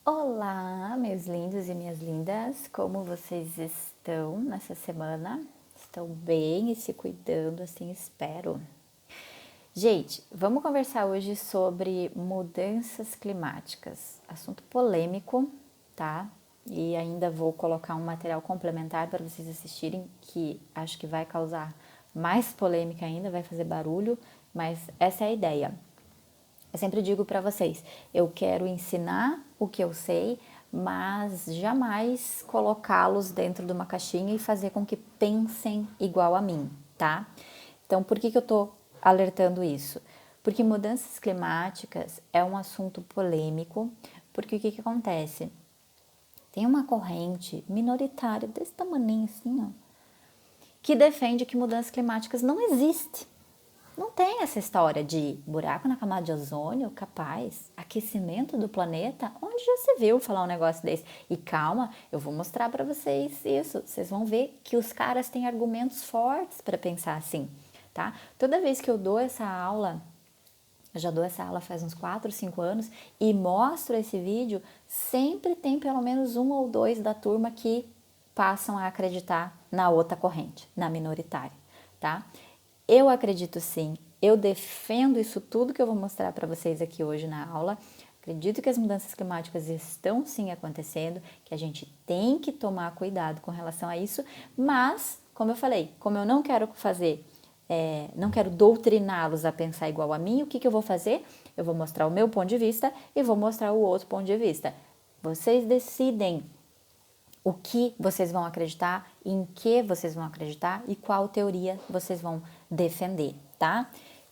Olá, meus lindos e minhas lindas, como vocês estão nessa semana? Estão bem e se cuidando, assim espero. Gente, vamos conversar hoje sobre mudanças climáticas, assunto polêmico, tá? E ainda vou colocar um material complementar para vocês assistirem, que acho que vai causar mais polêmica ainda, vai fazer barulho, mas essa é a ideia. Eu sempre digo para vocês, eu quero ensinar o que eu sei, mas jamais colocá-los dentro de uma caixinha e fazer com que pensem igual a mim, tá? Então, por que eu tô alertando isso? Porque mudanças climáticas é um assunto polêmico, porque o que acontece? Tem uma corrente minoritária desse tamaninho assim, ó, que defende que mudanças climáticas não existem. Não tem essa história de buraco na camada de ozônio, capaz, aquecimento do planeta, onde já se viu falar um negócio desse. E calma, eu vou mostrar para vocês isso. Vocês vão ver que os caras têm argumentos fortes para pensar assim, tá? Toda vez que eu dou essa aula, eu já dou essa aula faz uns 4, 5 anos e mostro esse vídeo, sempre tem pelo menos um ou dois da turma que passam a acreditar na outra corrente, na minoritária, tá? Eu acredito sim, eu defendo isso tudo que eu vou mostrar para vocês aqui hoje na aula. Acredito que as mudanças climáticas estão sim acontecendo, que a gente tem que tomar cuidado com relação a isso, mas, como eu falei, como eu não quero fazer, não quero doutriná-los a pensar igual a mim, o que eu vou fazer? Eu vou mostrar o meu ponto de vista e vou mostrar o outro ponto de vista. Vocês decidem o que vocês vão acreditar, em que vocês vão acreditar e qual teoria vocês vão defender, tá?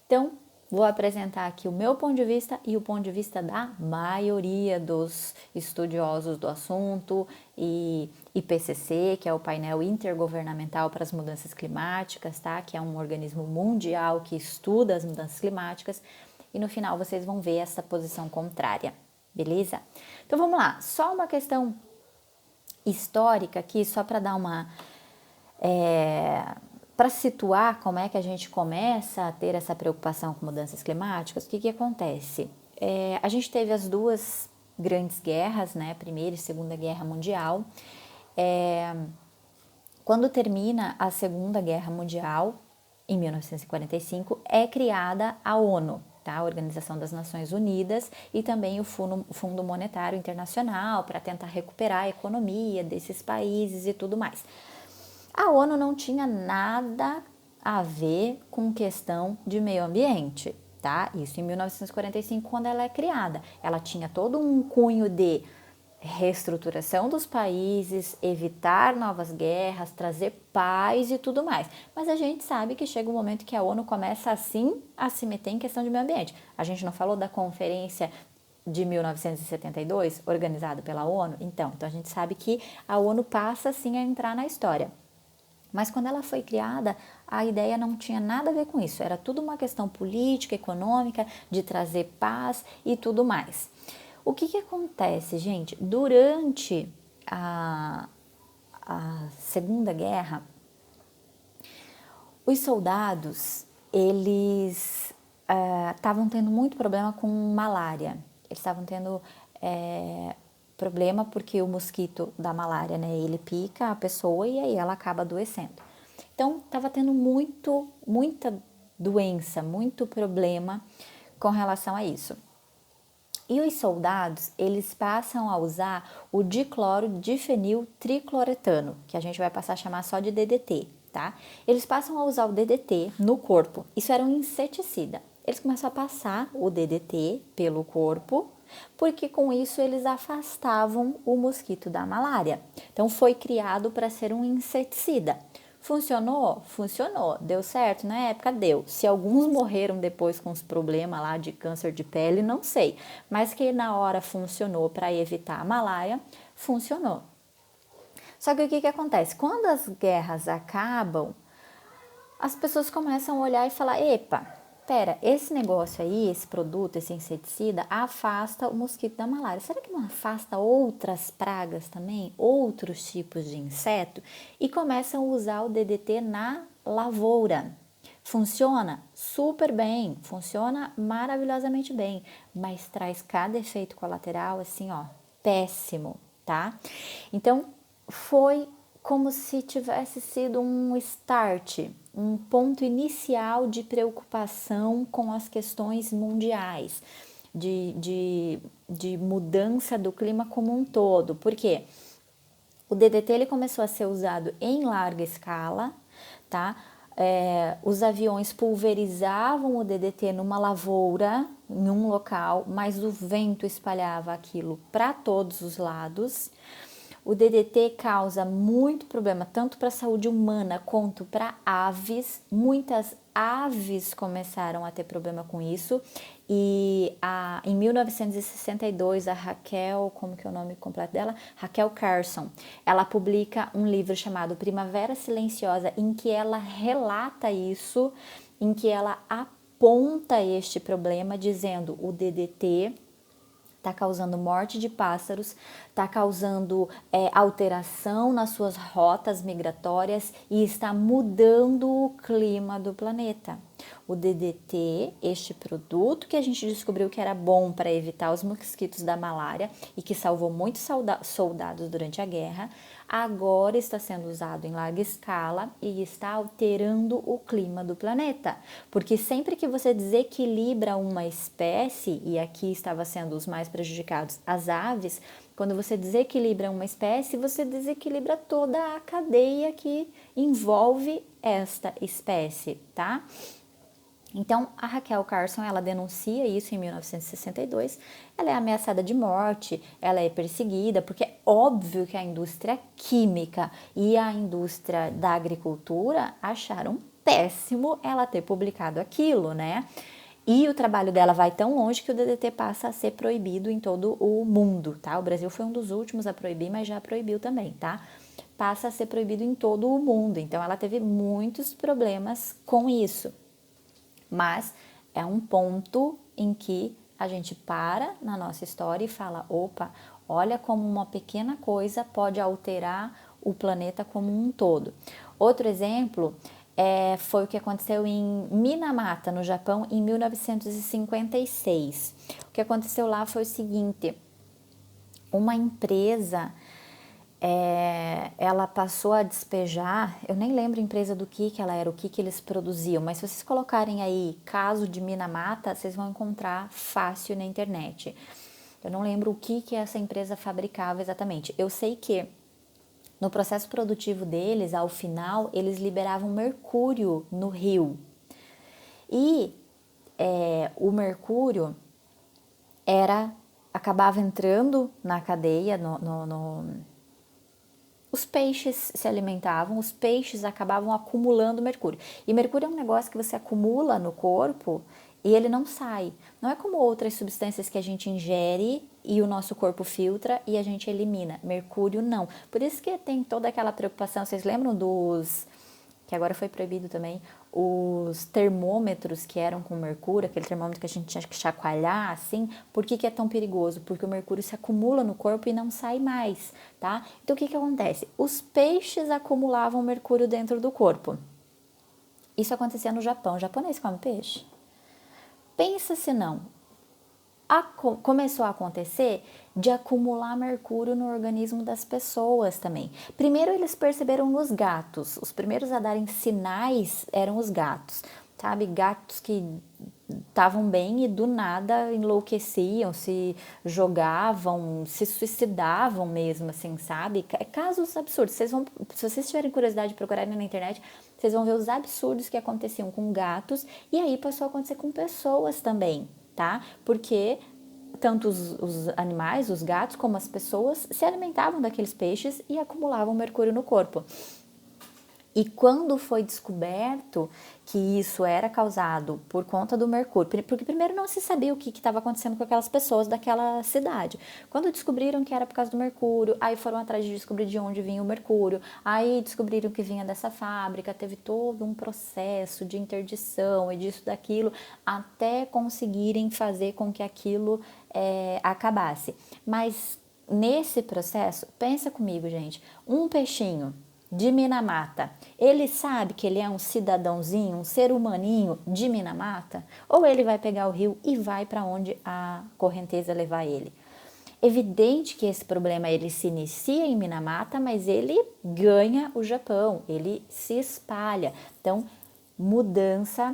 Então, vou apresentar aqui o meu ponto de vista e o ponto de vista da maioria dos estudiosos do assunto e IPCC, que é o painel intergovernamental para as mudanças climáticas, tá? Que é um organismo mundial que estuda as mudanças climáticas. E no final vocês vão ver essa posição contrária, beleza? Então vamos lá, só uma questão histórica aqui, só para dar uma. Para situar como é que a gente começa a ter essa preocupação com mudanças climáticas, o que acontece? A gente teve as duas grandes guerras, né? Primeira e Segunda Guerra Mundial. Quando termina a Segunda Guerra Mundial, em 1945, é criada a ONU, tá? A Organização das Nações Unidas, e também o Fundo Monetário Internacional para tentar recuperar a economia desses países e tudo mais. A ONU não tinha nada a ver com questão de meio ambiente, tá? Isso em 1945, quando ela é criada. Ela tinha todo um cunho de reestruturação dos países, evitar novas guerras, trazer paz e tudo mais. Mas a gente sabe que chega um momento que a ONU começa assim a se meter em questão de meio ambiente. A gente não falou da conferência de 1972, organizada pela ONU? Então a gente sabe que a ONU passa assim a entrar na história. Mas quando ela foi criada, a ideia não tinha nada a ver com isso. Era tudo uma questão política, econômica, de trazer paz e tudo mais. O que acontece, gente? Durante a Segunda Guerra, os soldados, eles estavam tendo muito problema com malária. Eles estavam tendo problema porque o mosquito da malária, né, ele pica a pessoa e aí ela acaba adoecendo. Então, estava tendo muita doença, muito problema com relação a isso. E os soldados, eles passam a usar o dicloro difenil tricloretano, que a gente vai passar a chamar só de DDT, tá? Eles passam a usar o DDT no corpo. Isso era um inseticida. Eles começam a passar o DDT pelo corpo, porque com isso eles afastavam o mosquito da malária. Então foi criado para ser um inseticida. Funcionou? Funcionou. Deu certo? Na época deu. Se alguns morreram depois com os problemas lá de câncer de pele, não sei. Mas que na hora funcionou para evitar a malária, funcionou. Só que o que acontece? Quando as guerras acabam, as pessoas começam a olhar e falar: epa, pera, esse negócio aí, esse produto, esse inseticida, afasta o mosquito da malária. Será que não afasta outras pragas também? Outros tipos de inseto? E começam a usar o DDT na lavoura. Funciona super bem, funciona maravilhosamente bem, mas traz cada efeito colateral assim, ó, péssimo, tá? Então, foi como se tivesse sido um start, um ponto inicial de preocupação com as questões mundiais, de mudança do clima como um todo. Por quê? O DDT ele começou a ser usado em larga escala, tá? Os aviões pulverizavam o DDT numa lavoura, em um local, mas o vento espalhava aquilo para todos os lados. O DDT causa muito problema, tanto para a saúde humana quanto para aves. Muitas aves começaram a ter problema com isso. E em 1962, a Raquel, como que é o nome completo dela? Raquel Carson, ela publica um livro chamado Primavera Silenciosa, em que ela relata isso, em que ela aponta este problema, dizendo o DDT está causando morte de pássaros, está causando alteração nas suas rotas migratórias e está mudando o clima do planeta. O DDT, este produto que a gente descobriu que era bom para evitar os mosquitos da malária e que salvou muitos soldados durante a guerra, agora está sendo usado em larga escala e está alterando o clima do planeta. Porque sempre que você desequilibra uma espécie, e aqui estava sendo os mais prejudicados as aves, quando você desequilibra uma espécie, você desequilibra toda a cadeia que envolve esta espécie, tá? Então, a Raquel Carson, ela denuncia isso em 1962, ela é ameaçada de morte, ela é perseguida, porque é óbvio que a indústria química e a indústria da agricultura acharam péssimo ela ter publicado aquilo, né? E o trabalho dela vai tão longe que o DDT passa a ser proibido em todo o mundo, tá? O Brasil foi um dos últimos a proibir, mas já proibiu também, tá? Passa a ser proibido em todo o mundo, então ela teve muitos problemas com isso. Mas é um ponto em que a gente para na nossa história e fala, opa, olha como uma pequena coisa pode alterar o planeta como um todo. Outro exemplo foi o que aconteceu em Minamata, no Japão, em 1956. O que aconteceu lá foi o seguinte, uma empresa ela passou a despejar, eu nem lembro a empresa do que ela era, o que eles produziam, mas se vocês colocarem aí caso de Minamata, vocês vão encontrar fácil na internet. Eu não lembro o que essa empresa fabricava exatamente. Eu sei que no processo produtivo deles, ao final, eles liberavam mercúrio no rio. E o mercúrio acabava entrando na cadeia, os peixes se alimentavam, os peixes acabavam acumulando mercúrio. E mercúrio é um negócio que você acumula no corpo e ele não sai. Não é como outras substâncias que a gente ingere e o nosso corpo filtra e a gente elimina. Mercúrio não. Por isso que tem toda aquela preocupação. Vocês lembram que agora foi proibido também, os termômetros que eram com mercúrio, aquele termômetro que a gente tinha que chacoalhar assim, por que é tão perigoso? Porque o mercúrio se acumula no corpo e não sai mais, tá? Então o que acontece? Os peixes acumulavam mercúrio dentro do corpo. Isso acontecia no Japão. O japonês come peixe? Pensa se não. Começou a acontecer de acumular mercúrio no organismo das pessoas também. Primeiro eles perceberam nos gatos, os primeiros a darem sinais eram os gatos, sabe? Gatos que estavam bem e do nada enlouqueciam, se jogavam, se suicidavam mesmo, assim, sabe? Casos absurdos. Se vocês tiverem curiosidade de procurarem na internet, vocês vão ver os absurdos que aconteciam com gatos e aí passou a acontecer com pessoas também, tá? Porque tanto os animais, os gatos, como as pessoas se alimentavam daqueles peixes e acumulavam mercúrio no corpo. E quando foi descoberto que isso era causado por conta do mercúrio, porque primeiro não se sabia o que estava acontecendo com aquelas pessoas daquela cidade. Quando descobriram que era por causa do mercúrio, aí foram atrás de descobrir de onde vinha o mercúrio, aí descobriram que vinha dessa fábrica, teve todo um processo de interdição e disso, daquilo, até conseguirem fazer com que aquilo acabasse. Mas nesse processo, pensa comigo, gente, um peixinho de Minamata, ele sabe que ele é um cidadãozinho, um ser humaninho de Minamata? Ou ele vai pegar o rio e vai para onde a correnteza levar ele? Evidente que esse problema ele se inicia em Minamata, mas ele ganha o Japão, ele se espalha. Então, mudança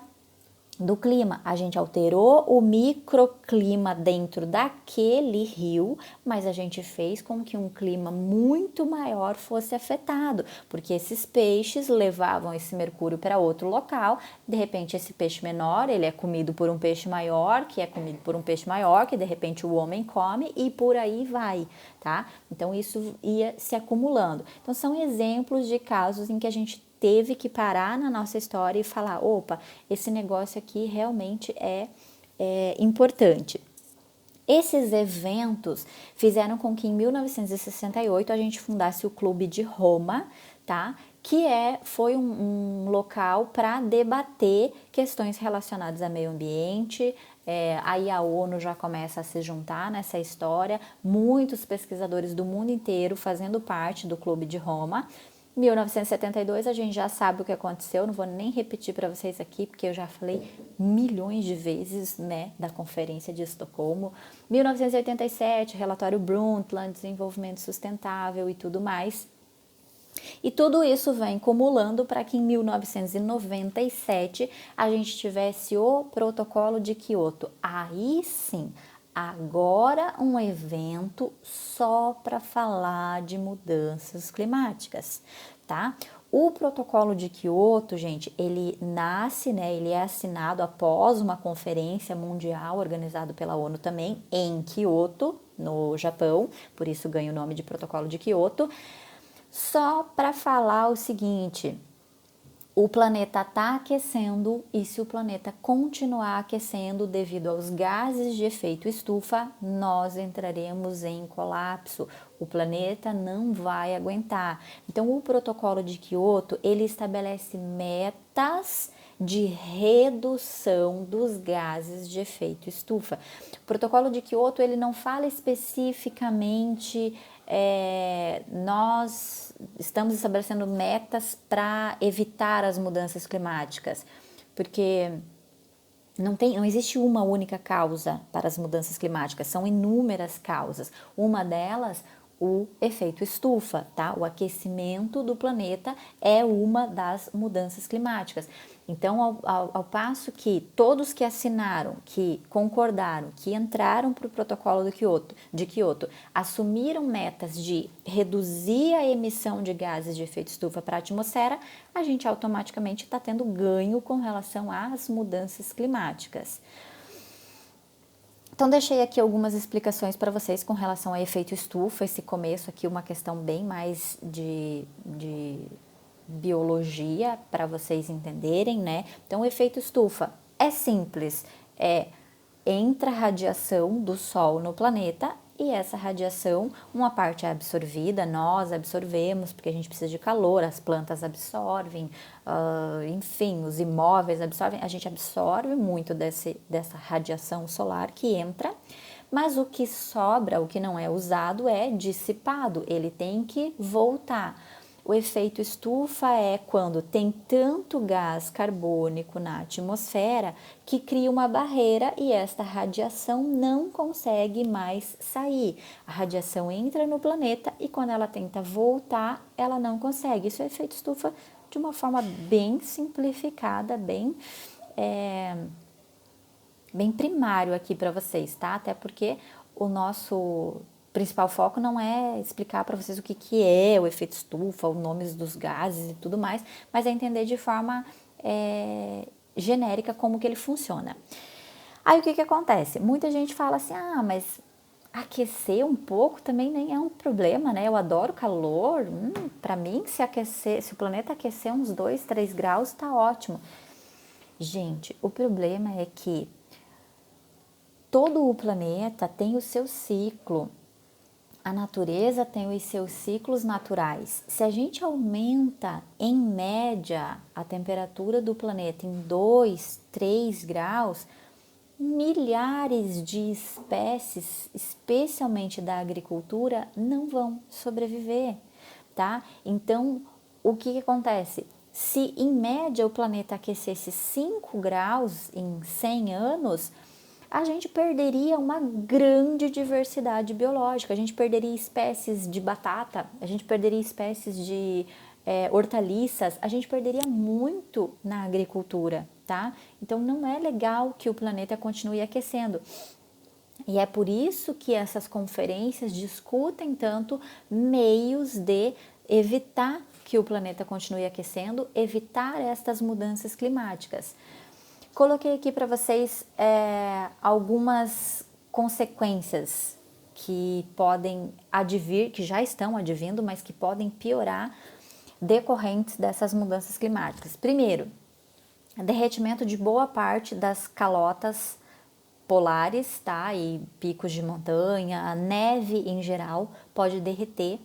do clima. A gente alterou o microclima dentro daquele rio, mas a gente fez com que um clima muito maior fosse afetado, porque esses peixes levavam esse mercúrio para outro local. De repente, esse peixe menor, ele é comido por um peixe maior, que é comido por um peixe maior, que de repente o homem come e por aí vai, tá? Então, isso ia se acumulando. Então, são exemplos de casos em que a gente teve que parar na nossa história e falar, opa, esse negócio aqui realmente é importante. Esses eventos fizeram com que em 1968 a gente fundasse o Clube de Roma, tá? Que foi um local para debater questões relacionadas ao meio ambiente. Aí a ONU já começa a se juntar nessa história, muitos pesquisadores do mundo inteiro fazendo parte do Clube de Roma. 1972 a gente já sabe o que aconteceu, não vou nem repetir para vocês aqui, porque eu já falei milhões de vezes, né, da Conferência de Estocolmo. 1987, relatório Brundtland, desenvolvimento sustentável e tudo mais. E tudo isso vem acumulando para que em 1997 a gente tivesse o Protocolo de Kyoto. Aí sim, agora um evento só para falar de mudanças climáticas, tá? O Protocolo de Kyoto, gente, ele nasce, né? Ele é assinado após uma conferência mundial organizada pela ONU também em Kyoto, no Japão, por isso ganha o nome de Protocolo de Kyoto. Só para falar o seguinte, o planeta está aquecendo e se o planeta continuar aquecendo devido aos gases de efeito estufa, nós entraremos em colapso. O planeta não vai aguentar. Então, o protocolo de Kyoto, ele estabelece metas de redução dos gases de efeito estufa. O protocolo de Kyoto, ele não fala especificamente nós estamos estabelecendo metas para evitar as mudanças climáticas, porque não existe uma única causa para as mudanças climáticas, são inúmeras causas. Uma delas, o efeito estufa, tá? O aquecimento do planeta é uma das mudanças climáticas. Então, ao passo que todos que assinaram, que concordaram, que entraram para o protocolo de Kyoto, assumiram metas de reduzir a emissão de gases de efeito estufa para a atmosfera, a gente automaticamente está tendo ganho com relação às mudanças climáticas. Então, deixei aqui algumas explicações para vocês com relação a efeito estufa, esse começo aqui, uma questão bem mais de biologia para vocês entenderem, né? Então, o efeito estufa é simples, entra radiação do Sol no planeta e essa radiação, uma parte é absorvida, nós absorvemos porque a gente precisa de calor, as plantas absorvem, enfim, os imóveis absorvem, a gente absorve muito dessa radiação solar que entra, mas o que sobra, o que não é usado é dissipado, ele tem que voltar. O efeito estufa é quando tem tanto gás carbônico na atmosfera que cria uma barreira e esta radiação não consegue mais sair. A radiação entra no planeta e quando ela tenta voltar, ela não consegue. Isso é efeito estufa de uma forma bem simplificada, bem primário aqui para vocês, tá? Até porque o nosso principal foco não é explicar para vocês o que é o efeito estufa, os nomes dos gases e tudo mais, mas é entender de forma genérica como que ele funciona. Aí o que acontece? Muita gente fala assim, mas aquecer um pouco também nem é um problema, né? Eu adoro calor, para mim se o planeta aquecer uns 2, 3 graus tá ótimo. Gente, o problema é que todo o planeta tem o seu ciclo. A natureza tem os seus ciclos naturais. Se a gente aumenta, em média, a temperatura do planeta em 2, 3 graus, milhares de espécies, especialmente da agricultura, não vão sobreviver, tá? Então, o que acontece? Se, em média, o planeta aquecesse 5 graus em 100 anos, a gente perderia uma grande diversidade biológica, a gente perderia espécies de batata, a gente perderia espécies de hortaliças, a gente perderia muito na agricultura, tá? Então não é legal que o planeta continue aquecendo. E é por isso que essas conferências discutem tanto meios de evitar que o planeta continue aquecendo, evitar estas mudanças climáticas. Coloquei aqui para vocês algumas consequências que podem advir, que já estão advindo, mas que podem piorar decorrentes dessas mudanças climáticas. Primeiro, derretimento de boa parte das calotas polares, tá? E picos de montanha, a neve em geral pode derreter.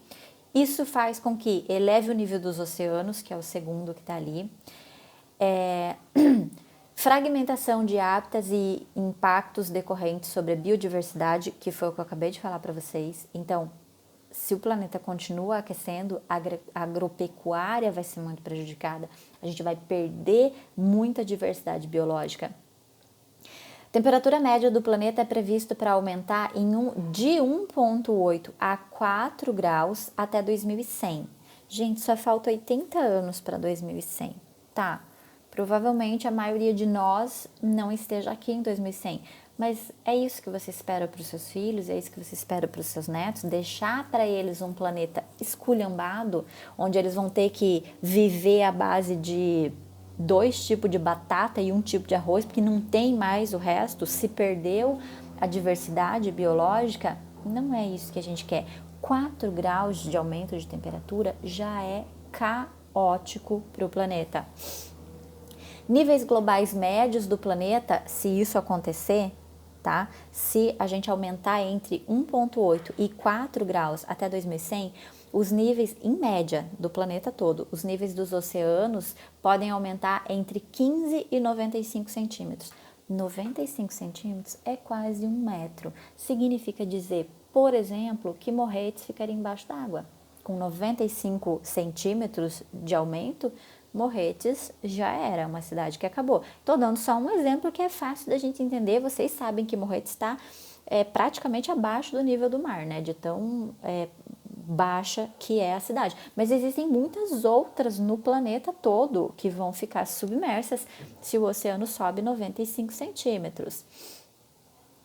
Isso faz com que eleve o nível dos oceanos, que é o segundo que está ali. Fragmentação de hábitats e impactos decorrentes sobre a biodiversidade, que foi o que eu acabei de falar para vocês. Então, se o planeta continua aquecendo, a agropecuária vai ser muito prejudicada. A gente vai perder muita diversidade biológica. Temperatura média do planeta é previsto para aumentar de 1,8 a 4 graus até 2100. Gente, só falta 80 anos para 2100, tá? Provavelmente a maioria de nós não esteja aqui em 2100, mas é isso que você espera para os seus filhos, é isso que você espera para os seus netos, deixar para eles um planeta esculhambado, onde eles vão ter que viver à base de 2 tipos de batata e 1 tipo de arroz, porque não tem mais o resto, se perdeu a diversidade biológica. Não é isso que a gente quer. 4 graus de aumento de temperatura já é caótico para o planeta. Níveis globais médios do planeta, se isso acontecer, tá? Se a gente aumentar entre 1,8 e 4 graus até 2100, os níveis, em média, do planeta todo, os níveis dos oceanos podem aumentar entre 15 e 95 centímetros. 95 centímetros é quase 1 metro. Significa dizer, por exemplo, que Morretes ficaria embaixo d'água. Com 95 centímetros de aumento, Morretes já era uma cidade que acabou. Estou dando só um exemplo que é fácil da gente entender. Vocês sabem que Morretes está praticamente abaixo do nível do mar, né? De tão baixa que é a cidade. Mas existem muitas outras no planeta todo que vão ficar submersas se o oceano sobe 95 centímetros.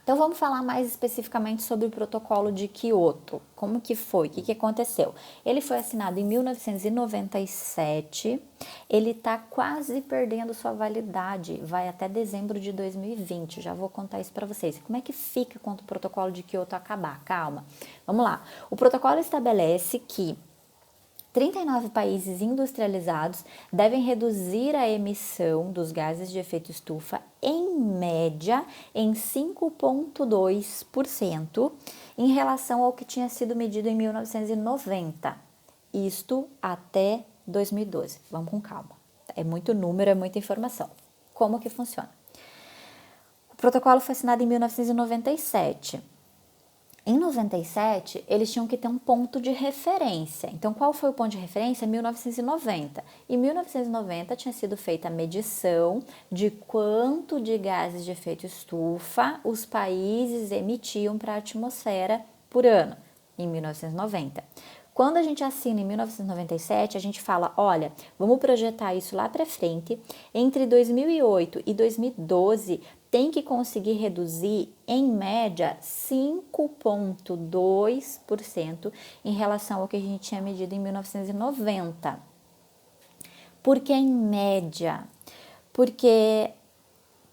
Então vamos falar mais especificamente sobre o protocolo de Kyoto. Como que foi? O que aconteceu? Ele foi assinado em 1997, ele está quase perdendo sua validade, vai até dezembro de 2020, já vou contar isso para vocês. Como é que fica quando o protocolo de Kyoto acabar? Calma, vamos lá. O protocolo estabelece que 39 países industrializados devem reduzir a emissão dos gases de efeito estufa em média em 5,2% em relação ao que tinha sido medido em 1990. Isto até 2012. Vamos com calma. É muito número, é muita informação. Como que funciona? O protocolo foi assinado em 1997. Em 97, eles tinham que ter um ponto de referência. Então, qual foi o ponto de referência? 1990. Em 1990, tinha sido feita a medição de quanto de gases de efeito estufa os países emitiam para a atmosfera por ano, em 1990. Quando a gente assina em 1997, a gente fala, olha, vamos projetar isso lá para frente. Entre 2008 e 2012, tem que conseguir reduzir, em média, 5,2% em relação ao que a gente tinha medido em 1990. Por que em média? Porque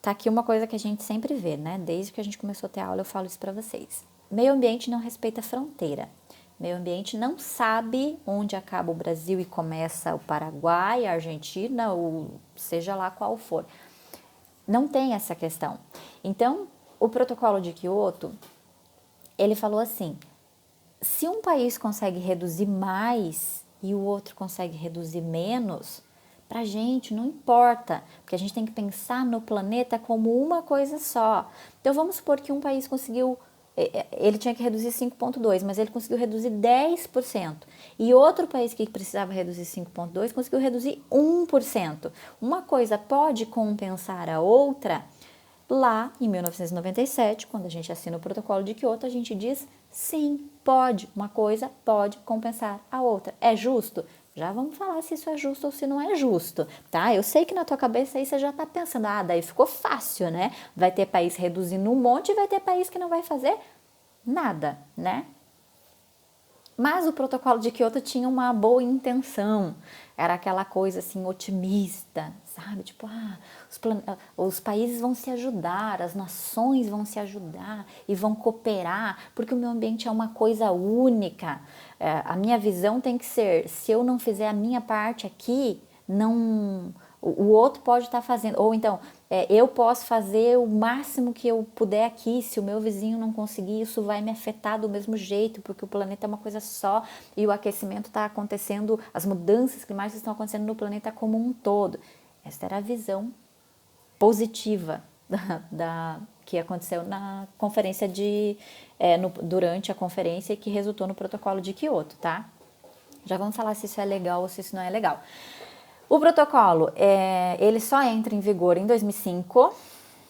tá aqui uma coisa que a gente sempre vê, né? Desde que a gente começou a ter aula, eu falo isso para vocês. Meio ambiente não respeita fronteira. Meio ambiente não sabe onde acaba o Brasil e começa o Paraguai, a Argentina, ou seja lá qual for. Não tem essa questão. Então, o protocolo de Kyoto, ele falou assim, se um país consegue reduzir mais e o outro consegue reduzir menos, pra gente não importa, porque a gente tem que pensar no planeta como uma coisa só. Então, vamos supor que um país conseguiu, ele tinha que reduzir 5,2%, mas ele conseguiu reduzir 10%. E outro país que precisava reduzir 5,2% conseguiu reduzir 1%. Uma coisa pode compensar a outra Lá em 1997, quando a gente assina o protocolo de Kyoto, a gente diz sim, pode, uma coisa pode compensar a outra. É justo? Já vamos falar se isso é justo ou se não é justo, tá? Eu sei que na tua cabeça aí você já tá pensando, daí ficou fácil, né? Vai ter país reduzindo um monte e vai ter país que não vai fazer nada, né? Mas o protocolo de Kyoto tinha uma boa intenção, era aquela coisa assim otimista, sabe? Tipo, os países vão se ajudar, as nações vão se ajudar e vão cooperar, porque o meio ambiente é uma coisa única. A minha visão tem que ser, se eu não fizer a minha parte aqui, não, o outro pode estar fazendo, ou então eu posso fazer o máximo que eu puder aqui, se o meu vizinho não conseguir, isso vai me afetar do mesmo jeito, porque o planeta é uma coisa só e o aquecimento está acontecendo, as mudanças climáticas estão acontecendo no planeta como um todo. Essa era a visão positiva que aconteceu na conferência durante a conferência que resultou no protocolo de Kyoto, tá? Já vamos falar se isso é legal ou se isso não é legal. O protocolo, ele só entra em vigor em 2005,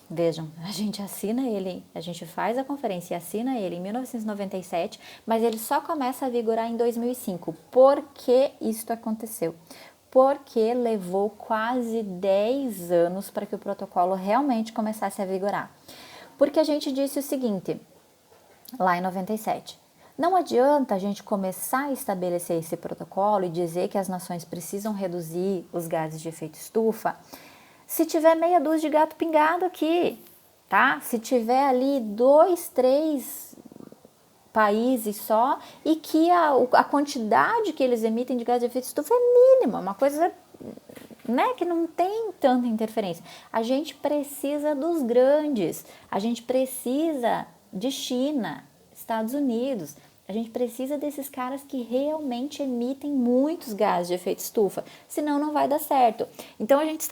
vejam, a gente assina ele, a gente faz a conferência e assina ele em 1997, mas ele só começa a vigorar em 2005. Por que isso aconteceu? Porque levou quase 10 anos para que o protocolo realmente começasse a vigorar. Porque a gente disse o seguinte, lá em 97, não adianta a gente começar a estabelecer esse protocolo e dizer que as nações precisam reduzir os gases de efeito estufa se tiver meia dúzia de gato pingado aqui, tá? Se tiver ali 2, 3 países só e que a quantidade que eles emitem de gás de efeito estufa é mínima, uma coisa, né, que não tem tanta interferência. A gente precisa dos grandes, a gente precisa de China, Estados Unidos, a gente precisa desses caras que realmente emitem muitos gases de efeito estufa, senão não vai dar certo. Então a gente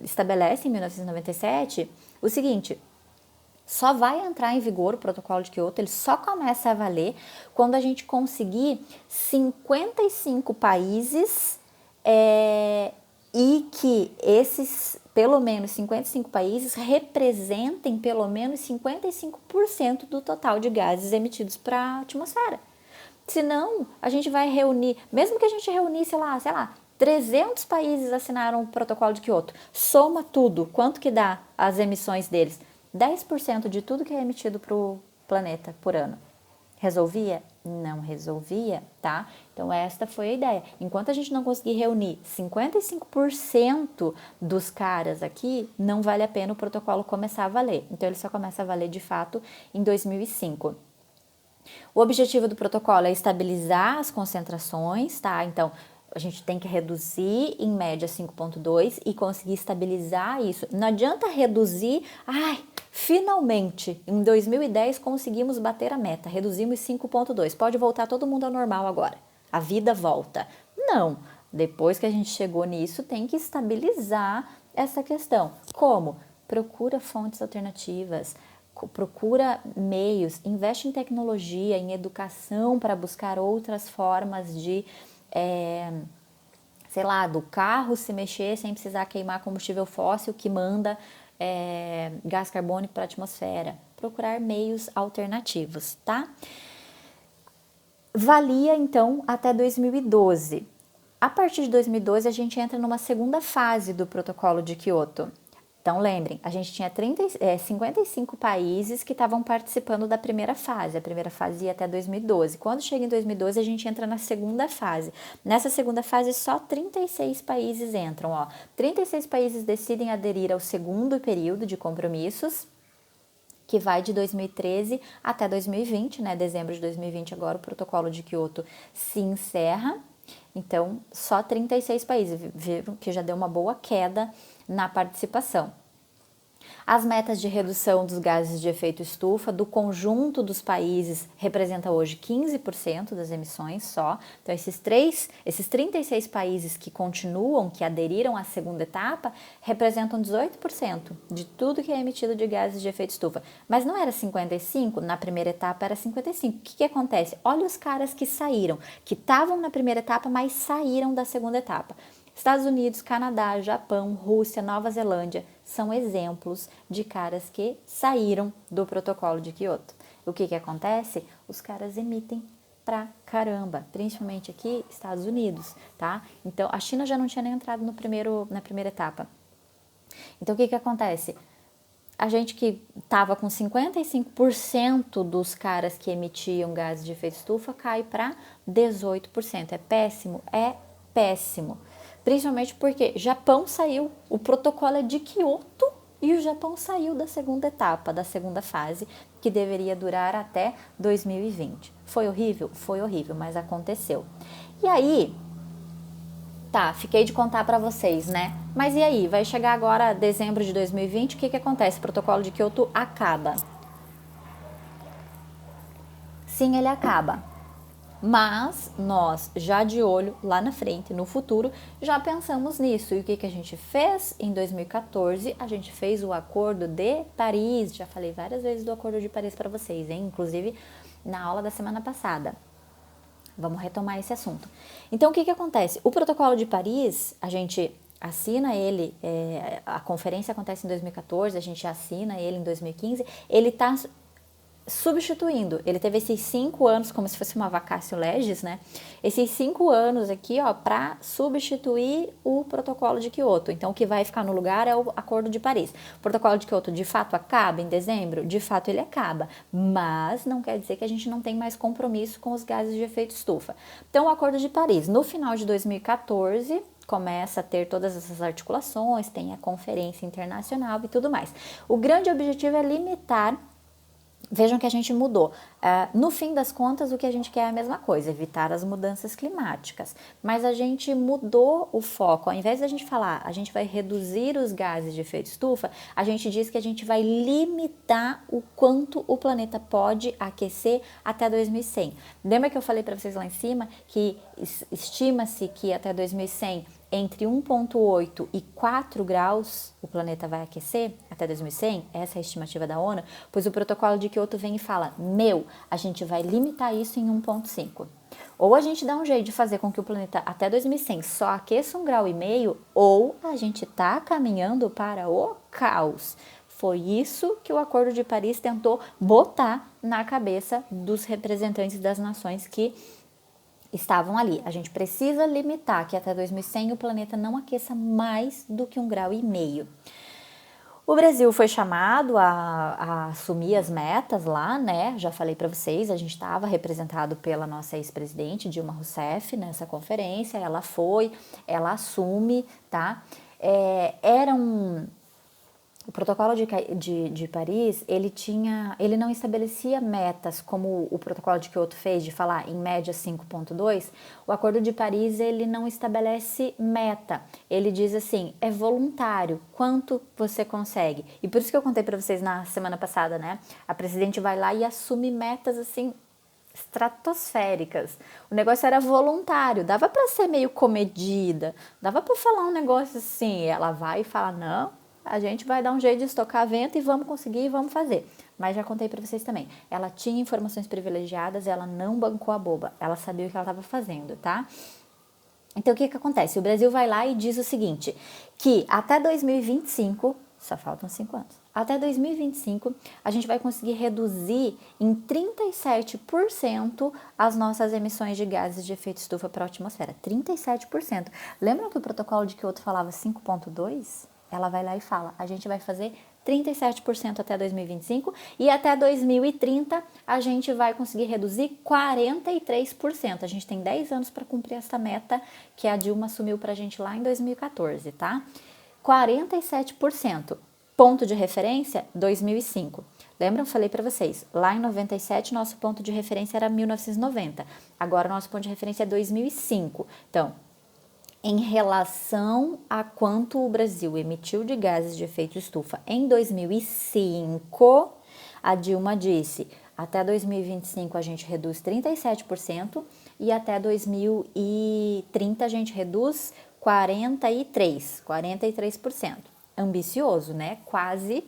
estabelece em 1997 o seguinte, só vai entrar em vigor o protocolo de Kyoto, ele só começa a valer quando a gente conseguir 55 países e que esses, pelo menos 55 países, representem pelo menos 55% do total de gases emitidos para a atmosfera. Senão, a gente vai reunir, mesmo que a gente reunisse, sei lá, 300 países assinaram o protocolo de Kyoto, soma tudo, quanto que dá as emissões deles? 10% de tudo que é emitido para o planeta por ano. Resolvia? Não resolvia, tá? Então esta foi a ideia. Enquanto a gente não conseguir reunir 55% dos caras aqui, não vale a pena o protocolo começar a valer. Então ele só começa a valer de fato em 2005. O objetivo do protocolo é estabilizar as concentrações, tá? Então a gente tem que reduzir em média 5,2 e conseguir estabilizar isso. Não adianta reduzir, finalmente, em 2010 conseguimos bater a meta, reduzimos 5,2. Pode voltar todo mundo ao normal agora. A vida volta. Não. Depois que a gente chegou nisso, tem que estabilizar essa questão. Como? Procura fontes alternativas, procura meios, investe em tecnologia, em educação para buscar outras formas de, do carro se mexer sem precisar queimar combustível fóssil que manda gás carbônico para a atmosfera. Procurar meios alternativos, tá? Valia, então, até 2012. A partir de 2012, a gente entra numa segunda fase do protocolo de Kyoto. Então, lembrem, a gente tinha 55 países que estavam participando da primeira fase. A primeira fase ia até 2012. Quando chega em 2012, a gente entra na segunda fase. Nessa segunda fase, só 36 países entram. 36 países decidem aderir ao segundo período de compromissos, que vai de 2013 até 2020, né? Dezembro de 2020, agora o protocolo de Kyoto se encerra. Então, só 36 países, viram que já deu uma boa queda na participação. As metas de redução dos gases de efeito estufa do conjunto dos países representa hoje 15% das emissões só. Então, esses 36 países que continuam, que aderiram à segunda etapa, representam 18% de tudo que é emitido de gases de efeito estufa. Mas não era 55%, na primeira etapa era 55%. O que acontece? Olha os caras que saíram, que estavam na primeira etapa, mas saíram da segunda etapa. Estados Unidos, Canadá, Japão, Rússia, Nova Zelândia são exemplos de caras que saíram do protocolo de Kyoto. O que acontece? Os caras emitem pra caramba, principalmente aqui, Estados Unidos, tá? Então, a China já não tinha nem entrado na primeira etapa. Então, o que acontece? A gente que estava com 55% dos caras que emitiam gases de efeito estufa cai para 18%. É péssimo? É péssimo. Principalmente porque Japão saiu, o protocolo é de Kyoto e o Japão saiu da segunda etapa, da segunda fase, que deveria durar até 2020. Foi horrível? Foi horrível, mas aconteceu. E aí, tá, fiquei de contar para vocês, né? Mas e aí, vai chegar agora dezembro de 2020, o que acontece? O protocolo de Kyoto acaba. Sim, ele acaba. Mas nós, já de olho lá na frente, no futuro, já pensamos nisso. E o que a gente fez em 2014? A gente fez o Acordo de Paris. Já falei várias vezes do Acordo de Paris para vocês, hein? Inclusive na aula da semana passada. Vamos retomar esse assunto. Então, o que acontece? O Protocolo de Paris, a gente assina ele, a conferência acontece em 2014, a gente assina ele em 2015, ele está substituindo, ele teve esses 5 anos, como se fosse uma vacatio legis, né? Esses 5 anos aqui, ó, para substituir o protocolo de Kyoto. Então, o que vai ficar no lugar é o Acordo de Paris. O protocolo de Kyoto, de fato, acaba em dezembro? De fato, ele acaba, mas não quer dizer que a gente não tem mais compromisso com os gases de efeito estufa. Então, o Acordo de Paris, no final de 2014, começa a ter todas essas articulações, tem a conferência internacional e tudo mais. O grande objetivo é limitar. Vejam que a gente mudou. No fim das contas, o que a gente quer é a mesma coisa, evitar as mudanças climáticas. Mas a gente mudou o foco. Ao invés de a gente falar, a gente vai reduzir os gases de efeito estufa, a gente diz que a gente vai limitar o quanto o planeta pode aquecer até 2100. Lembra que eu falei para vocês lá em cima que estima-se que até 2100 entre 1,8 e 4 graus o planeta vai aquecer até 2100, essa é a estimativa da ONU, pois o protocolo de Kyoto vem e fala, a gente vai limitar isso em 1,5. Ou a gente dá um jeito de fazer com que o planeta até 2100 só aqueça 1,5 graus, ou a gente está caminhando para o caos. Foi isso que o Acordo de Paris tentou botar na cabeça dos representantes das nações que estavam ali. A gente precisa limitar que até 2100 o planeta não aqueça mais do que 1,5 graus. O Brasil foi chamado a assumir as metas lá, né? Já falei para vocês, a gente estava representado pela nossa ex-presidente Dilma Rousseff nessa conferência. Ela assume, tá? O protocolo de Paris, ele não estabelecia metas como o protocolo de Kyoto fez, de falar em média 5,2. O Acordo de Paris, ele não estabelece meta. Ele diz assim, é voluntário, quanto você consegue. E por isso que eu contei para vocês na semana passada, né? A presidente vai lá e assume metas assim, estratosféricas. O negócio era voluntário, dava para ser meio comedida, dava para falar um negócio assim, ela vai e fala, não, a gente vai dar um jeito de estocar vento e vamos conseguir e vamos fazer. Mas já contei para vocês também. Ela tinha informações privilegiadas, ela não bancou a boba. Ela sabia o que ela estava fazendo, tá? Então, o que acontece? O Brasil vai lá e diz o seguinte, que até 2025, só faltam 5 anos, até 2025, a gente vai conseguir reduzir em 37% as nossas emissões de gases de efeito estufa para a atmosfera. 37%. Lembram que o protocolo de Kyoto falava 5,2%? Ela vai lá e fala, a gente vai fazer 37% até 2025 e até 2030 a gente vai conseguir reduzir 43%. A gente tem 10 anos para cumprir essa meta que a Dilma assumiu para a gente lá em 2014, tá? 47%. Ponto de referência, 2005. Lembram? Falei para vocês, lá em 97 nosso ponto de referência era 1990. Agora nosso ponto de referência é 2005. Então, em relação a quanto o Brasil emitiu de gases de efeito estufa em 2005, a Dilma disse, até 2025 a gente reduz 37% e até 2030 a gente reduz 43%. Ambicioso, né? Quase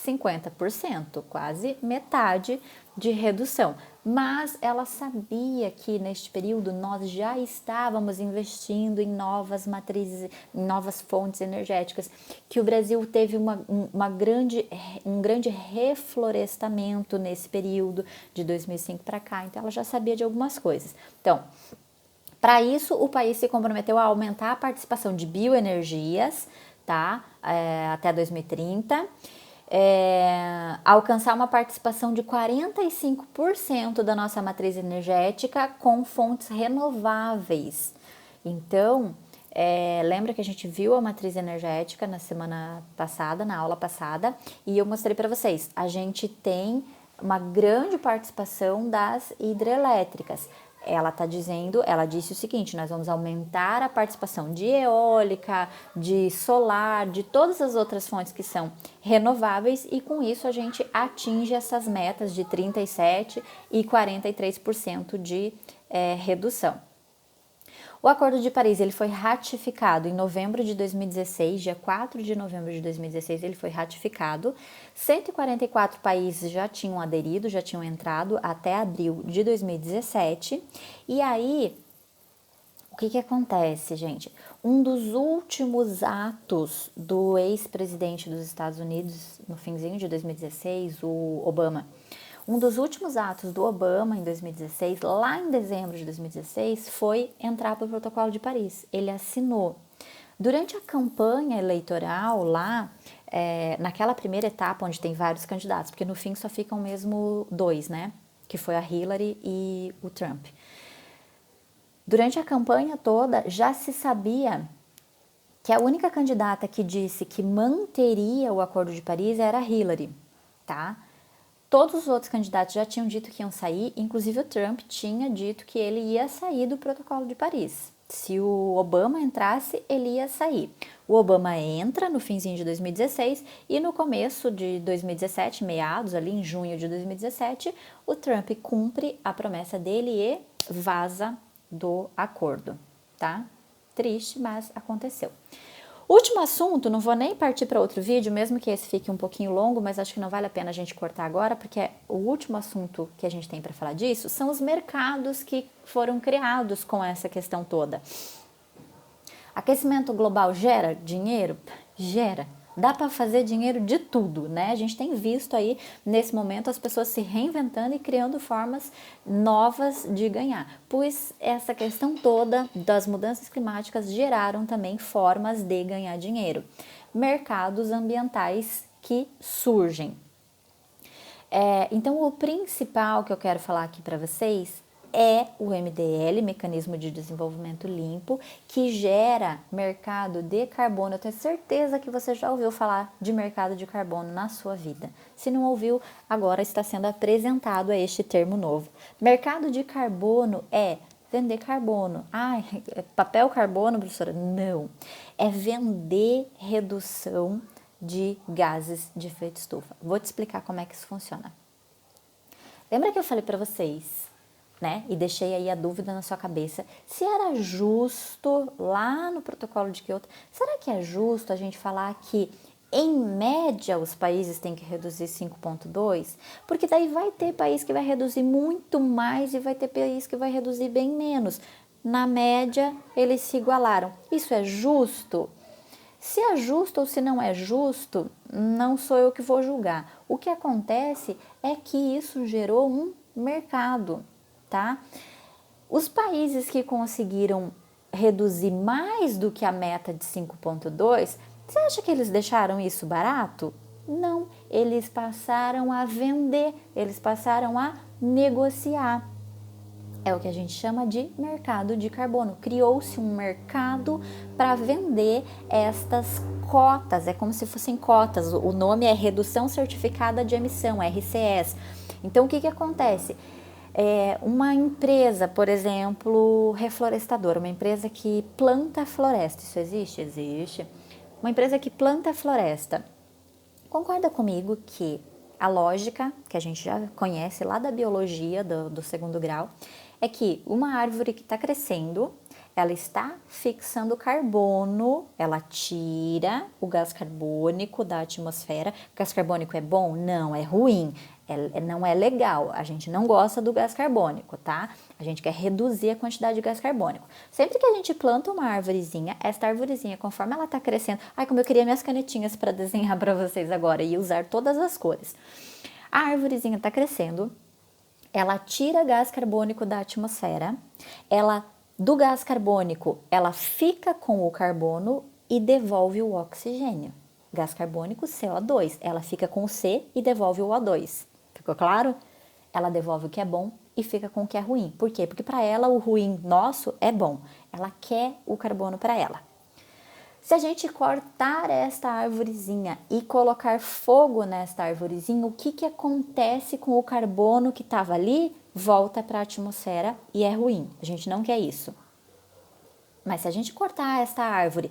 50%, quase metade de redução. Mas ela sabia que neste período nós já estávamos investindo em novas matrizes, em novas fontes energéticas, que o Brasil teve um grande reflorestamento nesse período de 2005 para cá, então ela já sabia de algumas coisas. Então, para isso, o país se comprometeu a aumentar a participação de bioenergias, tá? Até 2030. Alcançar uma participação de 45% da nossa matriz energética com fontes renováveis. Então, lembra que a gente viu a matriz energética na semana passada, na aula passada, e eu mostrei para vocês, a gente tem uma grande participação das hidrelétricas. Ela disse o seguinte: nós vamos aumentar a participação de eólica, de solar, de todas as outras fontes que são renováveis, e com isso a gente atinge essas metas de 37% e 43% de redução. O Acordo de Paris ele foi ratificado em novembro de 2016, dia 4 de novembro de 2016 ele foi ratificado. 144 países já tinham aderido, já tinham entrado até abril de 2017. E aí, o que acontece, gente? Um dos últimos atos do ex-presidente dos Estados Unidos, no finzinho de 2016, o Obama, um dos últimos atos do Obama em 2016, lá em dezembro de 2016, foi entrar para o Protocolo de Paris. Ele assinou. Durante a campanha eleitoral lá, naquela primeira etapa onde tem vários candidatos, porque no fim só ficam mesmo dois, né? Que foi a Hillary e o Trump. Durante a campanha toda, já se sabia que a única candidata que disse que manteria o Acordo de Paris era a Hillary, tá? Todos os outros candidatos já tinham dito que iam sair, inclusive o Trump tinha dito que ele ia sair do Protocolo de Paris. Se o Obama entrasse, ele ia sair. O Obama entra no finzinho de 2016 e no começo de 2017, meados ali em junho de 2017, o Trump cumpre a promessa dele e vaza do acordo, tá? Triste, mas aconteceu. Último assunto, não vou nem partir para outro vídeo, mesmo que esse fique um pouquinho longo, mas acho que não vale a pena a gente cortar agora, porque o último assunto que a gente tem para falar disso são os mercados que foram criados com essa questão toda. Aquecimento global gera dinheiro? Gera. Dá para fazer dinheiro de tudo, né? A gente tem visto aí, nesse momento, as pessoas se reinventando e criando formas novas de ganhar. Pois essa questão toda das mudanças climáticas geraram também formas de ganhar dinheiro. Mercados ambientais que surgem. Então, o principal que eu quero falar aqui para vocês é o MDL, Mecanismo de Desenvolvimento Limpo, que gera mercado de carbono. Eu tenho certeza que você já ouviu falar de mercado de carbono na sua vida. Se não ouviu, agora está sendo apresentado a este termo novo. Mercado de carbono é vender carbono. Papel carbono, professora? Não. É vender redução de gases de efeito estufa. Vou te explicar como é que isso funciona. Lembra que eu falei para vocês, né? E deixei aí a dúvida na sua cabeça, se era justo lá no protocolo de Kyoto, será que é justo a gente falar que em média os países têm que reduzir 5,2? Porque daí vai ter país que vai reduzir muito mais e vai ter país que vai reduzir bem menos. Na média, eles se igualaram. Isso é justo? Se é justo ou se não é justo, não sou eu que vou julgar. O que acontece é que isso gerou um mercado, tá? Os países que conseguiram reduzir mais do que a meta de 5,2, você acha que eles deixaram isso barato? Não, eles passaram a vender, eles passaram a negociar. É o que a gente chama de mercado de carbono. Criou-se um mercado para vender estas cotas, é como se fossem cotas. O nome é Redução Certificada de Emissão, RCEs. Então, o que acontece? Uma empresa, por exemplo, reflorestadora, uma empresa que planta floresta, isso existe? Existe. Uma empresa que planta floresta. Concorda comigo que a lógica, que a gente já conhece lá da biologia do segundo grau, é que uma árvore que está crescendo, ela está fixando carbono, ela tira o gás carbônico da atmosfera. O gás carbônico é bom? Não, é ruim. Não é legal, a gente não gosta do gás carbônico, tá? A gente quer reduzir a quantidade de gás carbônico. Sempre que a gente planta uma arvorezinha, esta arvorezinha, conforme ela tá crescendo... Ai, como eu queria minhas canetinhas para desenhar para vocês agora e usar todas as cores. A arvorezinha tá crescendo, ela tira gás carbônico da atmosfera, do gás carbônico, ela fica com o carbono e devolve o oxigênio. Gás carbônico, CO2, ela fica com o C e devolve o O2. Ficou claro? Ela devolve o que é bom e fica com o que é ruim. Por quê? Porque para ela o ruim nosso é bom. Ela quer o carbono para ela. Se a gente cortar esta arvorezinha e colocar fogo nesta arvorezinha, o que acontece com o carbono que estava ali? Volta para a atmosfera e é ruim. A gente não quer isso. Mas se a gente cortar esta árvore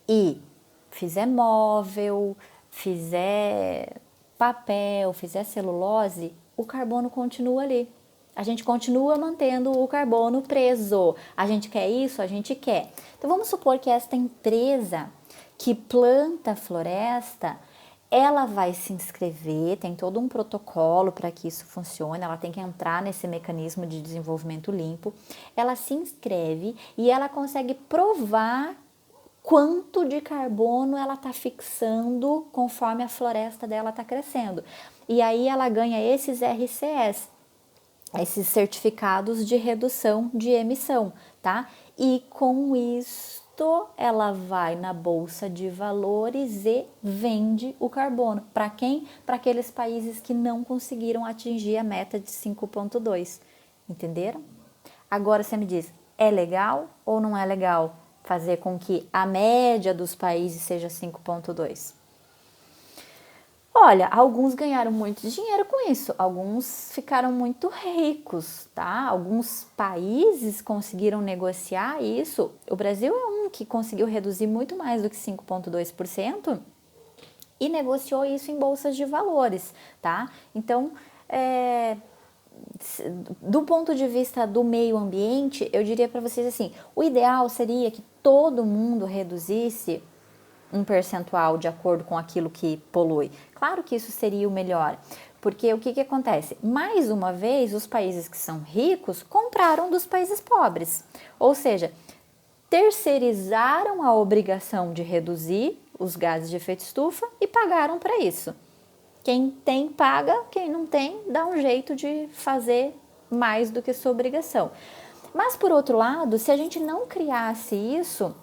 e fizer móvel, fizer papel, fizer celulose, o carbono continua ali. A gente continua mantendo o carbono preso. A gente quer isso? A gente quer. Então vamos supor que esta empresa que planta floresta, ela vai se inscrever, tem todo um protocolo para que isso funcione, ela tem que entrar nesse mecanismo de desenvolvimento limpo. Ela se inscreve e ela consegue provar quanto de carbono ela está fixando conforme a floresta dela está crescendo. E aí ela ganha esses RCS, esses certificados de redução de emissão, tá? E com isto ela vai na bolsa de valores e vende o carbono. Para quem? Para aqueles países que não conseguiram atingir a meta de 5,2. Entenderam? Agora você me diz, é legal ou não é legal fazer com que a média dos países seja 5,2? Olha, alguns ganharam muito dinheiro com isso, alguns ficaram muito ricos, tá? Alguns países conseguiram negociar isso. O Brasil é um que conseguiu reduzir muito mais do que 5,2% e negociou isso em bolsas de valores, tá? Então, do ponto de vista do meio ambiente, eu diria para vocês assim, o ideal seria que todo mundo reduzisse um percentual de acordo com aquilo que polui. Claro que isso seria o melhor, porque o que acontece? Mais uma vez, os países que são ricos compraram dos países pobres, ou seja, terceirizaram a obrigação de reduzir os gases de efeito estufa e pagaram para isso. Quem tem, paga, quem não tem, dá um jeito de fazer mais do que sua obrigação. Mas, por outro lado, se a gente não criasse isso,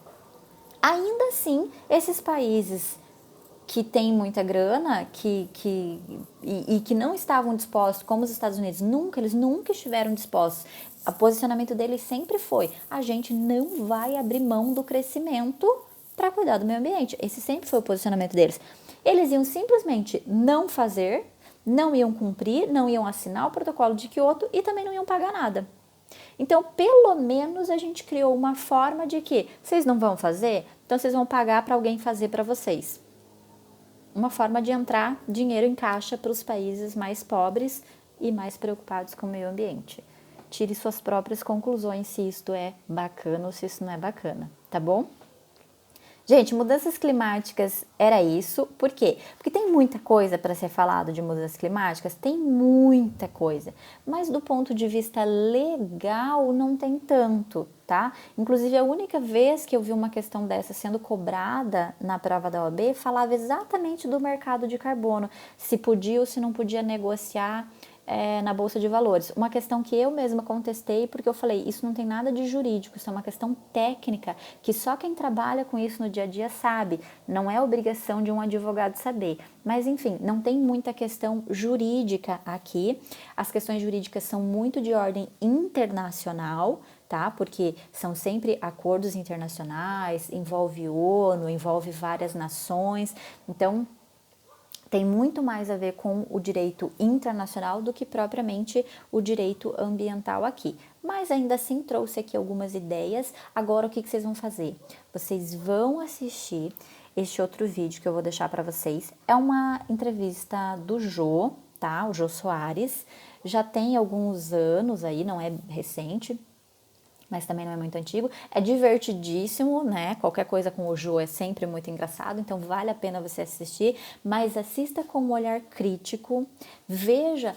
ainda assim, esses países que têm muita grana e que não estavam dispostos, como os Estados Unidos, eles nunca estiveram dispostos. O posicionamento deles sempre foi, a gente não vai abrir mão do crescimento para cuidar do meio ambiente. Esse sempre foi o posicionamento deles. Eles iam simplesmente não fazer, não iam cumprir, não iam assinar o protocolo de Kyoto e também não iam pagar nada. Então, pelo menos a gente criou uma forma de que vocês não vão fazer, então vocês vão pagar para alguém fazer para vocês. Uma forma de entrar dinheiro em caixa para os países mais pobres e mais preocupados com o meio ambiente. Tire suas próprias conclusões se isto é bacana ou se isso não é bacana, tá bom? Gente, mudanças climáticas era isso. Por quê? Porque tem muita coisa para ser falado de mudanças climáticas, tem muita coisa. Mas do ponto de vista legal, não tem tanto, tá? Inclusive, a única vez que eu vi uma questão dessa sendo cobrada na prova da OAB, falava exatamente do mercado de carbono. Se podia ou se não podia negociar na Bolsa de Valores. Uma questão que eu mesma contestei, porque eu falei, isso não tem nada de jurídico, isso é uma questão técnica, que só quem trabalha com isso no dia a dia sabe, não é obrigação de um advogado saber. Mas, enfim, não tem muita questão jurídica aqui, as questões jurídicas são muito de ordem internacional, tá? Porque são sempre acordos internacionais, envolve ONU, envolve várias nações, então tem muito mais a ver com o direito internacional do que propriamente o direito ambiental aqui. Mas ainda assim trouxe aqui algumas ideias. Agora o que vocês vão fazer? Vocês vão assistir este outro vídeo que eu vou deixar para vocês. É uma entrevista do Jô, tá? O Jô Soares. Já tem alguns anos aí, não é recente, mas também não é muito antigo. É divertidíssimo, né? Qualquer coisa com o Jô é sempre muito engraçado, então vale a pena você assistir, mas assista com um olhar crítico, veja,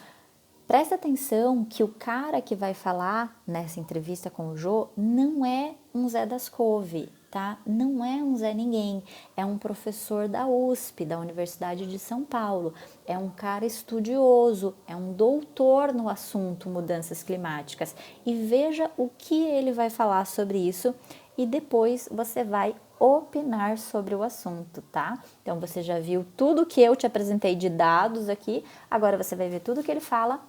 presta atenção que o cara que vai falar nessa entrevista com o Jô não é um Zé das Couve, tá? Não é um Zé Ninguém, é um professor da USP, da Universidade de São Paulo, é um cara estudioso, é um doutor no assunto mudanças climáticas e veja o que ele vai falar sobre isso e depois você vai opinar sobre o assunto, tá? Então você já viu tudo que eu te apresentei de dados aqui, agora você vai ver tudo que ele fala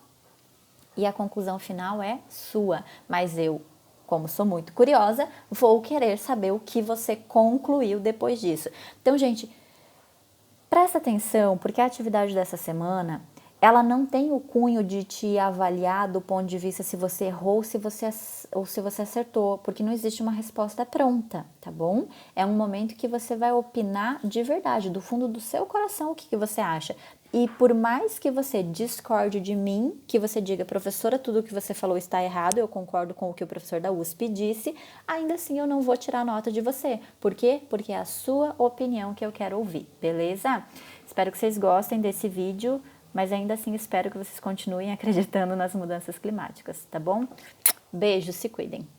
e a conclusão final é sua, mas eu, como sou muito curiosa, vou querer saber o que você concluiu depois disso. Então, gente, presta atenção, porque a atividade dessa semana, ela não tem o cunho de te avaliar do ponto de vista se você errou ou se você acertou, porque não existe uma resposta pronta, tá bom? É um momento que você vai opinar de verdade, do fundo do seu coração, o que você acha. E por mais que você discorde de mim, que você diga, professora, tudo o que você falou está errado, eu concordo com o que o professor da USP disse, ainda assim eu não vou tirar nota de você. Por quê? Porque é a sua opinião que eu quero ouvir, beleza? Espero que vocês gostem desse vídeo, mas ainda assim espero que vocês continuem acreditando nas mudanças climáticas, tá bom? Beijo, se cuidem!